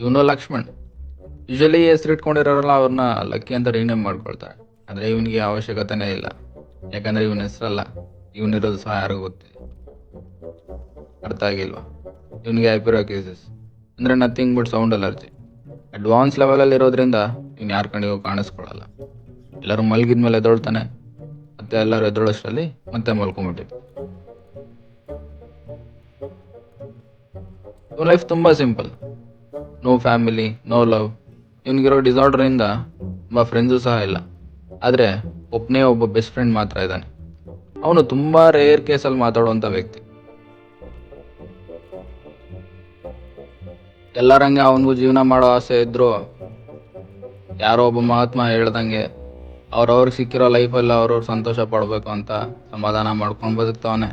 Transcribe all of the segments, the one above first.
ಇವನು ಲಕ್ಷ್ಮಣ್. ಯೂಶಲಿ ಹೆಸರಿಟ್ಕೊಂಡಿರೋರಲ್ಲ ಅವ್ರನ್ನ ಲಕ್ಕಿ ಅಂತ ರೀನೇಮ್ ಮಾಡ್ಕೊಳ್ತಾರೆ. ಆದರೆ ಇವನಿಗೆ ಅವಶ್ಯಕತೆನೇ ಇಲ್ಲ, ಯಾಕಂದರೆ ಇವನ ಹೆಸರಲ್ಲ, ಇವನಿರೋದು ಸಹ ಯಾರಿಗೂ ಗೊತ್ತಿದೆ. ಅರ್ಥ ಆಗಿಲ್ವಾ? ಇವನಿಗೆ ಹೈಪರಾಕಿಸಿಸ್ ಅಂದರೆ nothing but sound allergy. Advance ಲೆವೆಲಲ್ಲಿ ಇರೋದ್ರಿಂದ ಇವ್ನು ಯಾರ ಕಡೆಗೂ ಕಾಣಿಸ್ಕೊಳ್ಳಲ್ಲ. ಎಲ್ಲರೂ ಮಲಗಿದ ಮೇಲೆ ಎದ್ದೊಳ್ತಾನೆ, ಮತ್ತೆ ಎಲ್ಲರೂ ಎದ್ದೊಳಷ್ಟರಲ್ಲಿ ಮತ್ತೆ ಮಲ್ಕೊಂಡ್ಬಿಟ್ಟಿದ್ದು. ಇವನ್ ಲೈಫ್ ತುಂಬ simple. No family, no love. ಇವನಿಗಿರೋ ಡಿಸಾರ್ಡರಿಂದ ತುಂಬ ಫ್ರೆಂಡ್ಸು ಸಹ ಇಲ್ಲ. ಆದರೆ ಒಬ್ಬನೇ ಒಬ್ಬ ಬೆಸ್ಟ್ ಫ್ರೆಂಡ್ ಮಾತ್ರ ಇದ್ದಾನೆ. ಅವನು ತುಂಬ ರೇರ್ ಕೇಸಲ್ಲಿ ಮಾತಾಡುವಂಥ ವ್ಯಕ್ತಿ. ಎಲ್ಲರಂಗೆ ಅವನಿಗೂ ಜೀವನ ಮಾಡೋ ಆಸೆ ಇದ್ರು, ಯಾರೋ ಒಬ್ಬ ಮಹಾತ್ಮ ಹೇಳ್ದಂಗೆ ಅವ್ರವ್ರಿಗೆ ಸಿಕ್ಕಿರೋ ಲೈಫಲ್ಲಿ ಅವ್ರವ್ರು ಸಂತೋಷ ಪಡಬೇಕು ಅಂತ ಸಮಾಧಾನ ಮಾಡ್ಕೊಂಡು ಬದುಕ್ತವನೆ.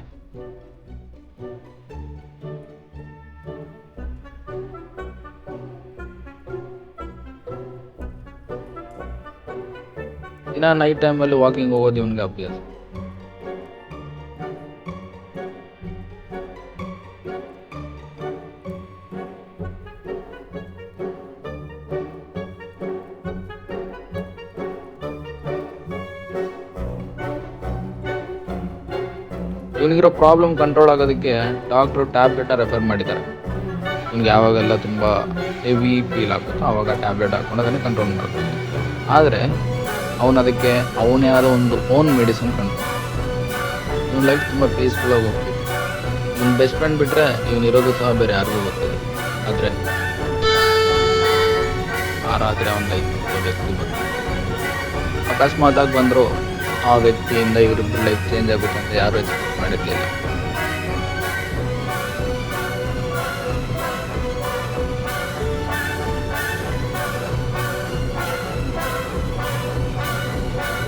ದಿನ ನೈಟ್ ಟೈಮಲ್ಲಿ ವಾಕಿಂಗ್ ಹೋಗೋದು ಇವನಿಗೆ ಅಭ್ಯಾಸ. ಇವನಿಗಿರೋ ಪ್ರಾಬ್ಲಮ್ ಕಂಟ್ರೋಲ್ ಆಗೋದಕ್ಕೆ ಡಾಕ್ಟ್ರು ಟ್ಯಾಬ್ಲೆಟ್ನ ರೆಫರ್ ಮಾಡಿದ್ದಾರೆ. ಇವ್ನಿಗೆ ಯಾವಾಗೆಲ್ಲ ತುಂಬ ಹೆವಿ ಫೀಲ್ ಆಗುತ್ತೋ ಆವಾಗ ಟ್ಯಾಬ್ಲೆಟ್ ಹಾಕೊಂಡು ಅದನ್ನೇ ಕಂಟ್ರೋಲ್ ಮಾಡ್ತಾರೆ. ಆದರೆ ಅವನು ಅದಕ್ಕೆ ಅವನೇ ಆದ ಒಂದು ಓನ್ ಮೆಡಿಸಿನ್ ಕಂಡು ಇವನ ಲೈಫ್ ತುಂಬ ಪೀಸ್ಫುಲ್ಲಾಗಿ ಹೋಗ್ತಿದೆ. ಇವನ ಬೆಸ್ಟ್ ಫ್ರೆಂಡ್ ಬಿಟ್ಟರೆ ಇವನಿರೋದು ಸಹ ಬೇರೆ ಯಾರಿಗೂ ಗೊತ್ತಿದೆ. ಆದರೆ ಆ ರಾತ್ರಿ ಅವನ ಲೈಫ್ ವ್ಯಕ್ತಿ ಬಂದು ಅಕಸ್ಮಾತಾಗಿ ಬಂದರೂ ಆ ವ್ಯಕ್ತಿಯಿಂದ ಇವರಿಬ್ಬರು ಲೈಫ್ ಚೇಂಜ್ ಆಗುತ್ತೆ ಅಂತ ಯಾರೂ ಎಕ್ಸ್ಪೆಕ್ಟ್ ಮಾಡಿರಲಿಲ್ಲ.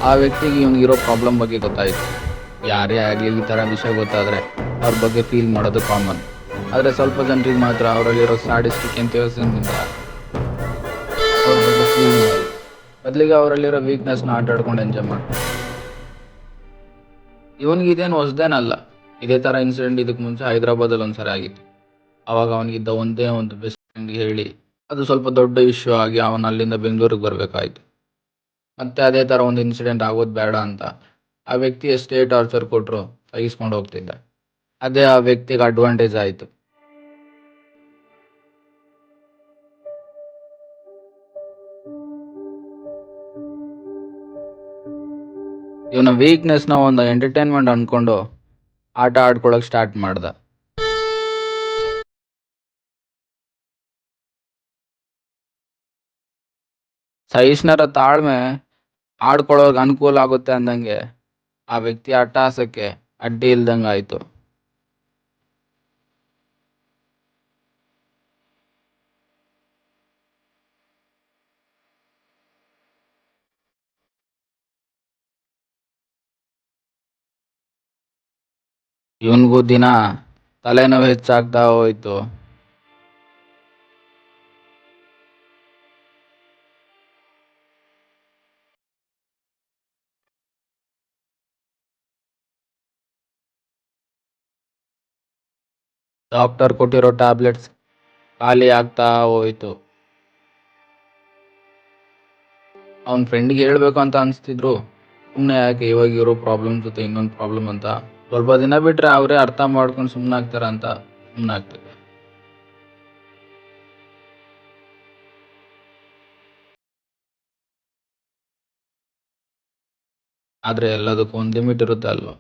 ಆ ವ್ಯಕ್ತಿಗೆ ಇವನಿಗಿರೋ ಪ್ರಾಬ್ಲಮ್ ಬಗ್ಗೆ ಗೊತ್ತಾಯಿತು. ಯಾರೇ ಆಗಲಿ ಈ ಥರ ವಿಷಯ ಗೊತ್ತಾದರೆ ಅವ್ರ ಬಗ್ಗೆ ಫೀಲ್ ಮಾಡೋದು ಕಾಮನ್. ಆದರೆ ಸ್ವಲ್ಪ ಜನರಿಗೆ ಮಾತ್ರ ಅವರಲ್ಲಿರೋ ಸ್ಯಾಡಿಸ್ಟಿಕ್ ಎಂಥ್ಯೂಸಿಯಾಸಮ್ನಿಂದ ಅವ್ರ ಬಗ್ಗೆ ಫೀಲ್ ಮಾಡೋದು ಬದಲಿಗೆ ಅವರಲ್ಲಿರೋ ವೀಕ್ನೆಸ್ನ ಆಟ ಆಡ್ಕೊಂಡು ಎಂಜಾಯ್ ಮಾಡ್ತಾರೆ. ಇವನಿಗೆ ಇದೇನು ಹೊಸದೇನಲ್ಲ. ಇದೇ ಥರ ಇನ್ಸಿಡೆಂಟ್ ಇದಕ್ಕೆ ಮುಂಚೆ ಹೈದರಾಬಾದಲ್ಲಿ ಒಂದ್ಸರಿ ಆಗಿತ್ತು. ಆವಾಗ ಅವನಿಗಿದ್ದ ಒಂದೇ ಒಂದು ಬೆಸ್ಟ್ ಫ್ರೆಂಡ್ಗೆ ಹೇಳಿ ಅದು ಸ್ವಲ್ಪ ದೊಡ್ಡ ಇಶ್ಯೂ ಆಗಿ ಅವನು ಅಲ್ಲಿಂದ ಬೆಂಗಳೂರಿಗೆ ಬರಬೇಕಾಯ್ತು. ಮತ್ತೆ ಅದೇ ಥರ ಒಂದು ಇನ್ಸಿಡೆಂಟ್ ಆಗೋದು ಬೇಡ ಅಂತ ಆ ವ್ಯಕ್ತಿ ಎಷ್ಟೇ ಟಾರ್ಚರ್ ಕೊಟ್ಟರು ಸಹಿಸ್ಕೊಂಡು ಹೋಗ್ತಿದ್ದ. ಅದೇ ಆ ವ್ಯಕ್ತಿಗೆ ಅಡ್ವಾಂಟೇಜ್ ಆಯಿತು. ಇವನ ವೀಕ್ನೆಸ್ನ ಒಂದು ಎಂಟರ್ಟೈನ್ಮೆಂಟ್ ಅಂದ್ಕೊಂಡು ಆಟ ಆಡ್ಕೊಳಕ್ಕೆ ಸ್ಟಾರ್ಟ್ ಮಾಡ್ದ. ಸಹಿಷ್ಣರ ತಾಳ್ಮೆ ಆಡ್ಕೊಳ್ಳೋರ್ಗೆ ಅನುಕೂಲ ಆಗುತ್ತೆ ಅಂದಂಗೆ ಆ ವ್ಯಕ್ತಿ ಅಟ್ಟಹಾಸಕ್ಕೆ ಅಡ್ಡಿ ಇಲ್ದಂಗೆ ಆಯಿತು. ಇವನಿಗೂ ದಿನ ತಲೆನೋವು ಹೆಚ್ಚಾಗ್ತಾ ಹೋಯ್ತು. ಡಾಕ್ಟರ್ ಕೊಟ್ಟಿರೋ ಟ್ಯಾಬ್ಲೆಟ್ಸ್ ಖಾಲಿ ಆಗ್ತಾ ಹೋಯ್ತು. ಅವನ ಫ್ರೆಂಡ್ಗೆ ಹೇಳ್ಬೇಕು ಅಂತ ಅನಿಸ್ತಿದ್ರು, ಸುಮ್ಮನೆ ಯಾಕೆ ಇವಾಗ ಇರೋ ಪ್ರಾಬ್ಲಮ್ ಜೊತೆ ಇನ್ನೊಂದು ಪ್ರಾಬ್ಲಮ್ ಅಂತ ಸ್ವಲ್ಪ ದಿನ ಬಿಟ್ಟರೆ ಅವರೇ ಅರ್ಥ ಮಾಡ್ಕೊಂಡು ಸುಮ್ಮನಾಗ್ತಾರ ಅಂತ ಸುಮ್ಮನಾಗ್ತದೆ. ಆದರೆ ಎಲ್ಲದಕ್ಕೂ ಒಂದು ಲಿಮಿಟ್ ಇರುತ್ತೆ ಅಲ್ವಾ?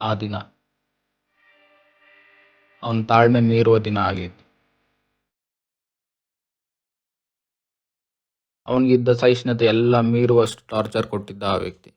ಆ ದಿನ ಅವನ ತಾಳ್ಮೆ ಮೀರುವ ದಿನ ಆಗಿತ್ತು. ಅವನಿಗಿದ್ದ ಸಹಿಷ್ಣುತೆ ಎಲ್ಲ ಮೀರುವಷ್ಟು ಟಾರ್ಚರ್ ಕೊಟ್ಟಿದ್ದ ಆ ವ್ಯಕ್ತಿ.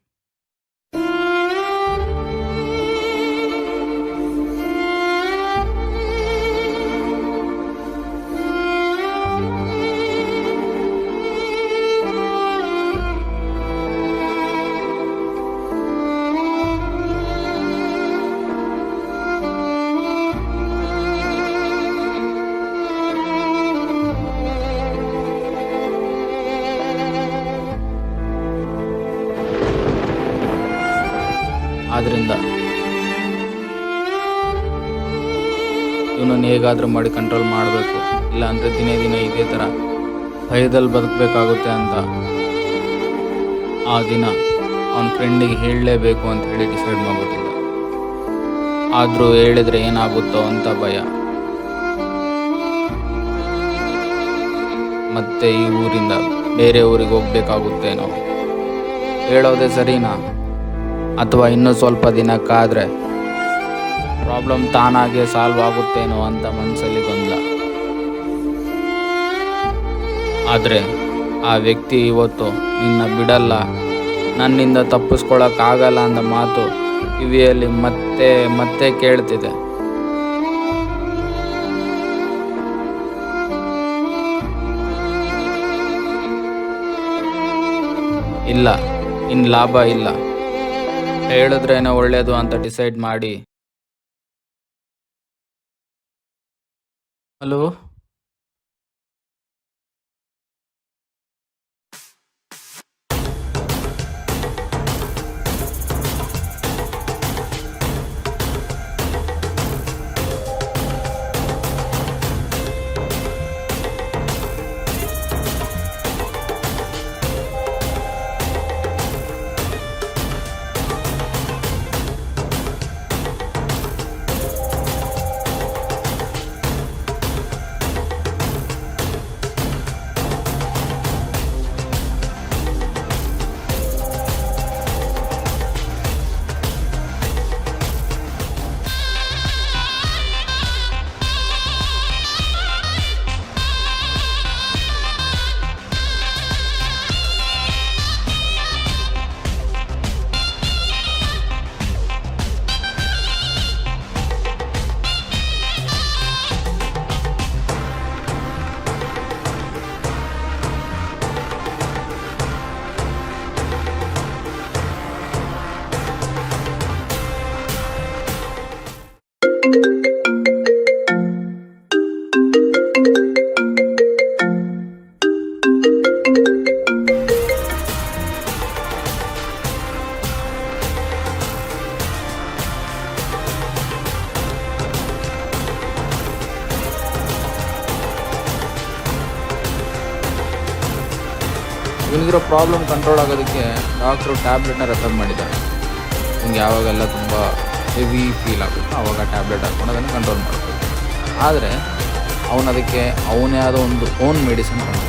ಆದ್ರಿಂದ ಇವನನ್ನು ಹೇಗಾದರೂ ಮಾಡಿ ಕಂಟ್ರೋಲ್ ಮಾಡಬೇಕು, ಇಲ್ಲಾಂದರೆ ದಿನೇ ದಿನೇ ಇದೇ ಥರ ಭಯದಲ್ಲಿ ಬದುಕಬೇಕಾಗುತ್ತೆ ಅಂತ ಆ ದಿನ ಅವನ ಫ್ರೆಂಡಿಗೆ ಹೇಳಲೇಬೇಕು ಅಂತ ಹೇಳಿ ಡಿಸೈಡ್ ಮಾಡ್ಬಿಟ್ಟಿದ್ದ. ಆದರೂ ಹೇಳಿದ್ರೆ ಏನಾಗುತ್ತೋ ಅಂತ ಭಯ. ಮತ್ತೆ ಈ ಊರಿಂದ ಬೇರೆ ಊರಿಗೆ ಹೋಗ್ಬೇಕಾಗುತ್ತೇನೋ, ಹೇಳೋದೇ ಸರಿನಾ ಅಥವಾ ಇನ್ನೂ ಸ್ವಲ್ಪ ದಿನ ಕಾದರೆ ಪ್ರಾಬ್ಲಮ್ ತಾನಾಗೆ ಸಾಲ್ವ್ ಆಗುತ್ತೇನೋ ಅಂತ ಮನಸ್ಸಲ್ಲಿ ಗೊಂದಲ. ಆದರೆ ಆ ವ್ಯಕ್ತಿ ಇವತ್ತು ನಿನ್ನ ಬಿಡಲ್ಲ, ನನ್ನಿಂದ ತಪ್ಪಿಸ್ಕೊಳ್ಳೋಕ್ಕಾಗಲ್ಲ ಅಂದ ಮಾತು ಕಿವಿಯಲ್ಲಿ ಮತ್ತೆ ಮತ್ತೆ ಕೇಳ್ತಿದೆ. ಇಲ್ಲ, ಇನ್ನು ಲಾಭ ಇಲ್ಲ, ಹೇಳಿದ್ರೇನೆ ಒಳ್ಳೇದು ಅಂತ ಡಿಸೈಡ್ ಮಾಡಿ, ಹಲೋ ಇವನಿಗಿರೋ ಪ್ರಾಬ್ಲಮ್ ಕಂಟ್ರೋಲ್ ಆಗೋದಕ್ಕೆ ಡಾಕ್ಟ್ರು ಟ್ಯಾಬ್ಲೆಟ್ನ ರೆಫರ್ ಮಾಡಿದ್ದಾರೆ. ನಿಮ್ಗೆ ಯಾವಾಗೆಲ್ಲ ತುಂಬ ಹೆವಿ ಫೀಲ್ ಆಗುತ್ತೋ ಆವಾಗ ಟ್ಯಾಬ್ಲೆಟ್ ಹಾಕ್ಕೊಂಡು ಅದನ್ನು ಕಂಟ್ರೋಲ್ ಮಾಡ್ಬೋದು. ಆದರೆ ಅವನದಕ್ಕೆ ಅವನೇ ಆದ ಒಂದು ಓನ್ ಮೆಡಿಸಿನ್ ಕಂಡು.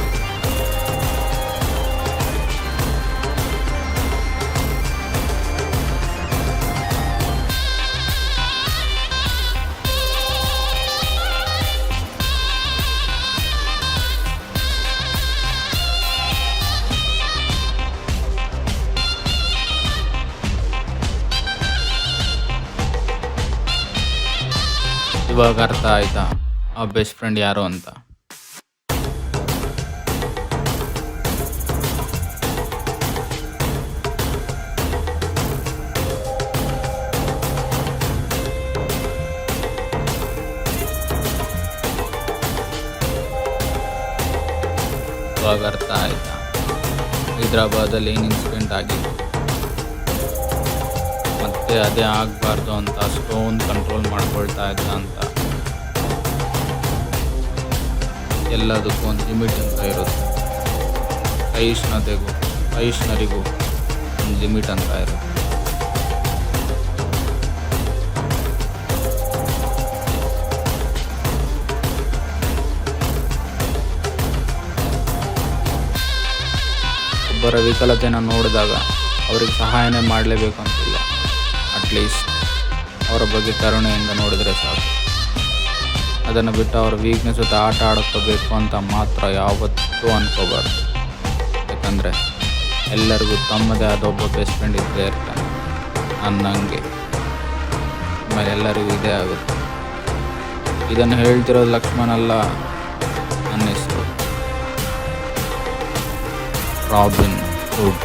ಇವಾಗ ಅರ್ಥ ಆಯ್ತಾ ಆ ಬೆಸ್ಟ್ ಫ್ರೆಂಡ್ ಯಾರು ಅಂತ. ಇವಾಗ ಅರ್ಥ ಆಯ್ತಾ ಹೈದ್ರಾಬಾದಲ್ಲಿ ಏನು ಇನ್ಸಿಡೆಂಟ್ ಆಗಿತ್ತು, ಮತ್ತೆ ಅದೇ ಆಗಬಾರ್ದು ಅಂತ ಸ್ಟೋನ್ ಕಂಟ್ರೋಲ್ ಮಾಡ್ಕೊಳ್ತಾ ಇದ್ದ ಅಂತ. ಎಲ್ಲದಕ್ಕೂ ಒಂದು ಲಿಮಿಟ್ ಅಂತ ಇರುತ್ತೆ. ಸಹಿಷ್ಣುರಿಗೂ ಒಂದು ಲಿಮಿಟ್ ಅಂತ ಇರುತ್ತೆ. ಒಬ್ಬರ ವಿಕಲತೆಯನ್ನು ನೋಡಿದಾಗ ಅವ್ರಿಗೆ ಸಹಾಯನೇ ಮಾಡಲೇಬೇಕು ಅಂತಿಲ್ಲ, ಅಟ್ಲೀಸ್ಟ್ ಅವರ ಬಗ್ಗೆ ಕರುಣೆಯಿಂದ ನೋಡಿದರೆ ಸಾಕು. ಅದನ್ನು ಬಿಟ್ಟು ಅವರ ವೀಕ್ನೆಸ್ ಜೊತೆ ಆಟ ಆಡ್ಕೋಬೇಕು ಅಂತ ಮಾತ್ರ ಯಾವತ್ತೂ ಅನ್ಕೋಬಾರ್ದು. ಯಾಕಂದರೆ ಎಲ್ಲರಿಗೂ ತಮ್ಮದೇ ಆದ ಒಬ್ಬ ಬೆಸ್ಟ್ ಫ್ರೆಂಡ್ ಇದ್ದೇ ಇರ್ತಾನೆ. ಅನ್ನಂಗೆ ಆಮೇಲೆ ಎಲ್ಲರಿಗೂ ಇದೇ ಆಗುತ್ತೆ. ಇದನ್ನು ಹೇಳ್ತಿರೋದು ಲಕ್ಷ್ಮಣ್ ಅಲ್ಲ, ನನ್ನ ಹೆಸರು ರಾಬಿನ್ ಹುಡ್.